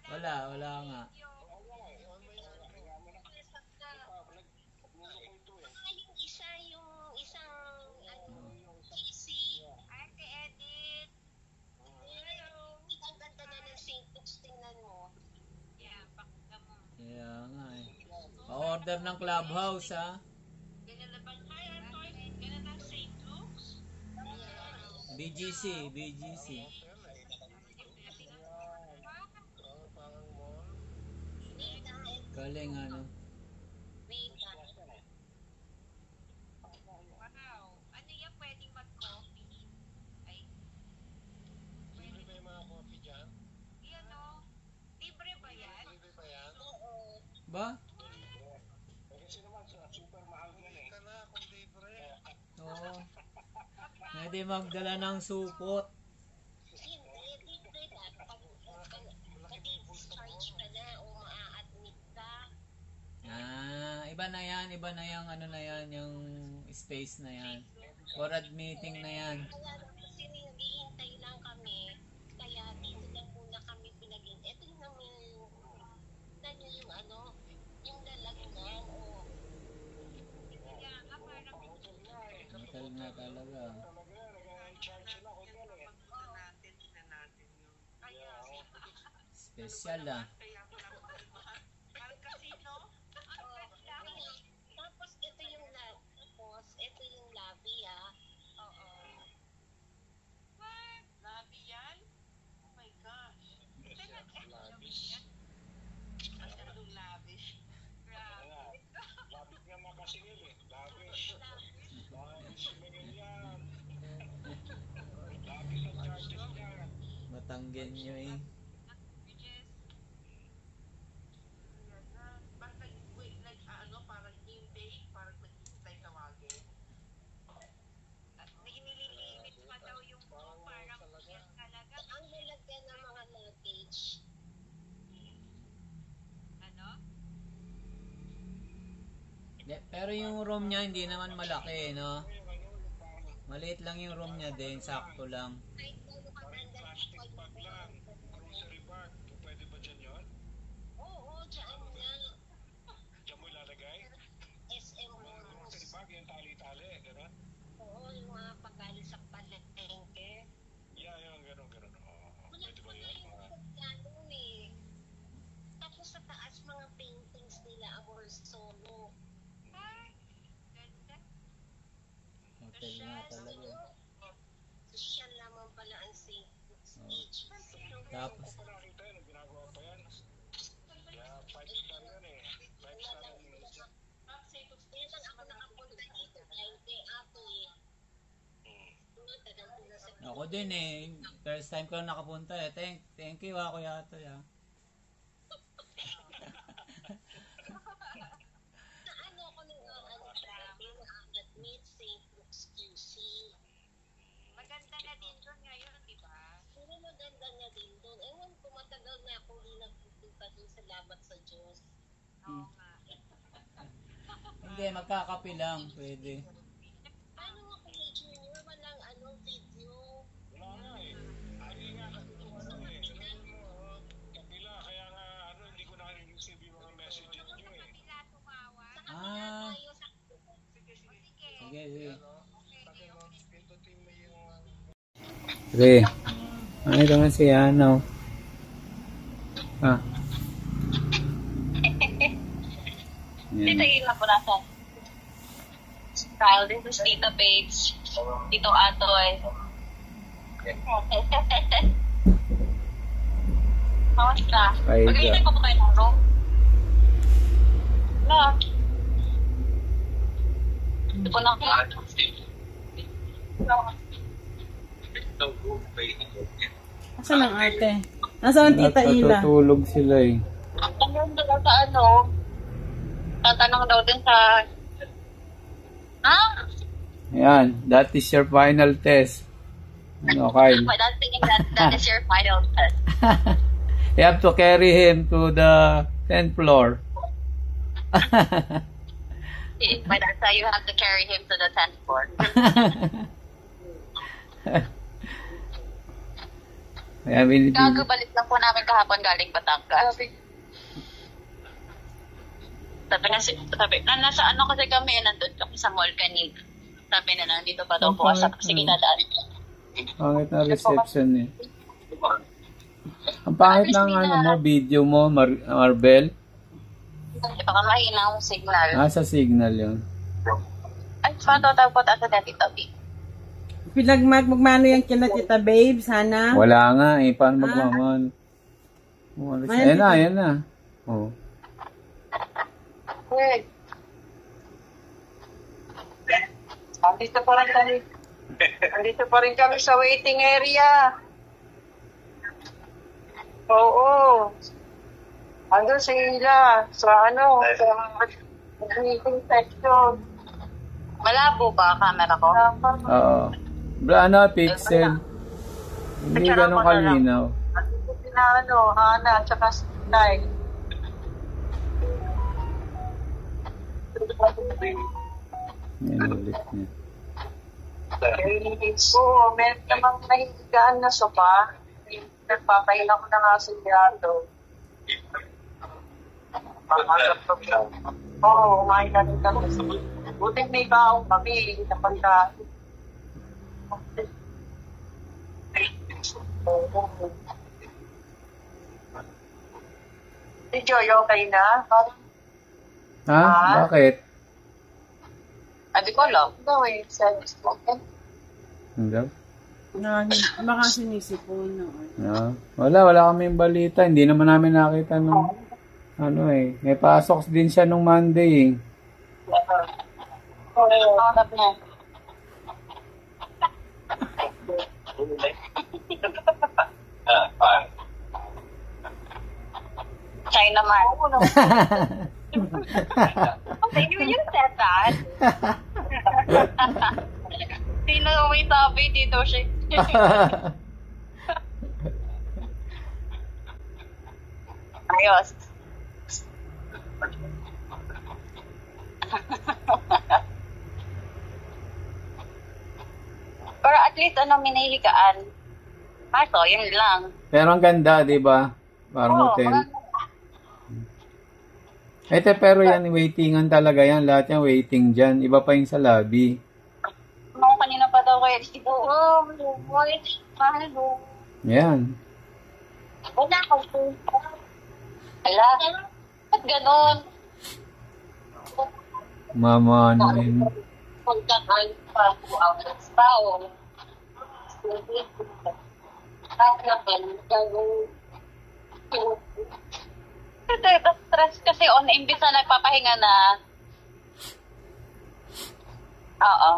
Wala nga. Yung isa, yung isang GC, Ate Edit. Ang ganda na ng St. Luke's, tingnan mo. Yeah, pakita mo. Kaya nga eh. Pa-order ng Clubhouse ha. Ganun ang St. Luke's. BGC. Galing ano. Wow. Ano yan? Pwedeng mag-coffee? Ay. Libre ba yung mga coffee dyan? Yan o. Libre ba yan? Libre ba yan? Oo. Ba? Kasi naman, super mahal yan eh. Ka na kung libre. Oo. Pwede magdala ng supot. Hindi, libre na. Pag-discharge ka na o maa-admit ka. Iba na yan, ano na yan, yung space na yan. For admitting na yan. Kaya kasi naghihintay lang kami. Kaya dito lang muna kami pinagin. Ito yung namin, yung ano, yung lalagyan o. Kaya nga parang Hotel na talaga. Special ah. Tapos ito yung lobby ah. Oo. What? Lobby yan? Oh my gosh. Lavish. Masyadong lavish. Grabe. Lavish nga makasingil eh. Lavish. Lavish mga yan. Lavish ang charges niya. Matanggen nyo eh. Ang lalagyan ng mga luggage. Ano? Pero yung room niya hindi naman malaki, no? Maliit lang yung room niya din, sakto lang. Plastic bag lang. Grocery bag. Pwede ba dyan yun? Oo, dyan nga. Dyan mo ilalagay? SM Malls. Grocery bag, yung tali-tali, gano'n? Oo, yung mga paggaling sa palengke. Yeah, yung gano'n. Pwede ba yun? Gano'n eh. Tapos sa taas, mga paintings nila, our solo. Ay, ganda. Hotel nga talaga. Social naman pala ang St. Luke's Beach. Tapos, Nakita yun, ginagawa pa yan. Kaya 5-star yan eh. 5-star yan. Kaya lang ako nakapunta dito dahil kay ate eh. ako din eh. First time ko lang nakapunta eh. Thank you ah, Kuya Atoy ah. Sa ano ako nung admit St. Luke's QC. Maganda na din doon ngayon, di ba? Pero maganda na din doon. Ewan ko, matagal na akong hindi nagpupunta doon. Salamat sa Diyos. Oo nga. Hindi, magkakape lang. Pwede. Paano nga kung junior, walang video? Wala nga eh. Hindi nga kasi kung kapila, kaya nga hindi ko na-receive yung mga messages nyo eh. Kapila tumawa? Sa kapila tayo sa... Sige. Pindutin mo yung... Sige. Ito nga si ano. Tita Ila po nasa Kyle, this is Tita Paige, Tito Atoy. Kamusta? Mag-iinay pa po kayo ng room? Wala. Ito po na ako. Asan ang ate? Nasaan ang Tita Ila? Natutulog sila eh. Hanggang doon sa tatanong daw din sa... Ayan, that is your final test. Ano, Kyle? But I'm thinking that is your final test. You have to carry him to the 10th floor. But that's how you have to carry him to the 10th floor. Kaya binibili. Kagabalik lang po namin kahapon galing Batangas. Sabi na nasa ano kasi kami, nandun kami sa mall kanina. Sabi na nandito pa daw po kasi sige dadaan. Pangit na reception eh. Ang pangit ng ano mo, video mo, Marbel. Baka mahina ang signal. Sa signal yun. Ay, patotapot ako na Tito B. Magmano yan kina Tita Babe, sana? Wala nga eh. Paano magmaman? Ayan na. Oh. Wait. Andito pa rin kami sa waiting area. Oo. Andun sila sa waiting section. Malabo ba camera ko? Oo. Pixel. Hindi ganun kalinaw. Andito sila Hana, tsaka Style. Yan ulit niya. Oo, meron namang nahihigaan na sopa. Nagpapahinga ko na nga sa yado. Oo, umahin na rin kami. Buting may baong kami na pagkain. Si Joy, okay na? Bakit? Di ko alam. Gawin, service mo. Hindi. Baka sinisipon. Wala kaming balita. Hindi naman namin nakita nung may pasok din siya nung Monday eh. China man. Okay, you said that. Sino may sabi dito siya? Ayos. Pero at least minahigaan. Yun lang. Pero ang ganda, di ba? Parang hotel. Pero yan, waitingan talaga yan. Lahat yan waiting dyan. Iba pa yung sa lobby. Kanina pa daw kayo. Yan. Wala ko po. Ala. Ba't ganon? Mama, ano yun? Pagkakain pa po ang tao. Stress kasi imbis na nagpapahinga na. Oo.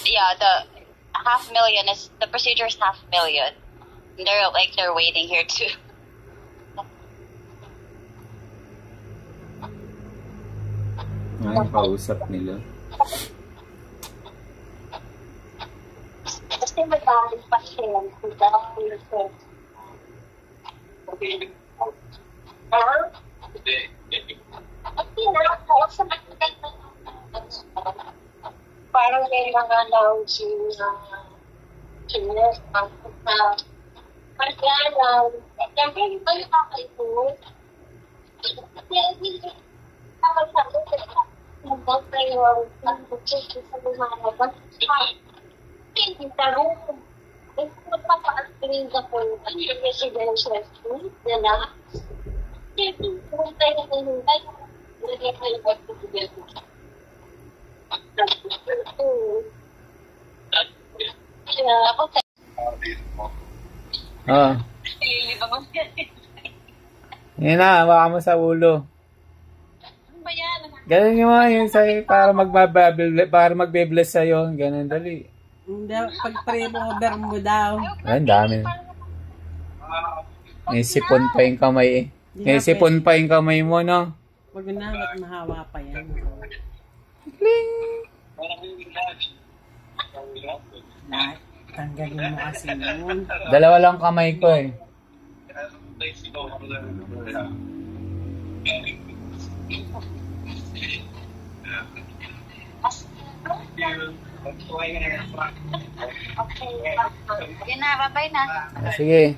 Yeah, the $500,000 is the procedure is $500,000. They're waiting here too. Ay, kausap nila. Kasi madaming pasyente dahil parang may mga lounge na chines na pagkalaw. Siyempre, hindi ba yung kakaipon? Kasi hindi kapag sabi nag-bot kayo mag-check sa mga nabot. Hindi tarong. Magpapaasking ka po ang residential school na na. Hindi po tayo na hinintay. Hindi kayo mag-tubig. Yan na, hawakan mo sa ulo. Ganun yung mga yun sa'yo para magbe-bless sa'yo. Ganun, dali. Pag-pray mo, mo daw. Ay, ang dami. May sipon pa yung kamay eh. May sipon pa yung kamay mo, no? Huwag na, ba't mahawa pa yan? Kling! Lahat. Tanggalin mo kasi yun. Dalawa lang kamay ko eh. Okay. Yun na, bye-bye na. Sige.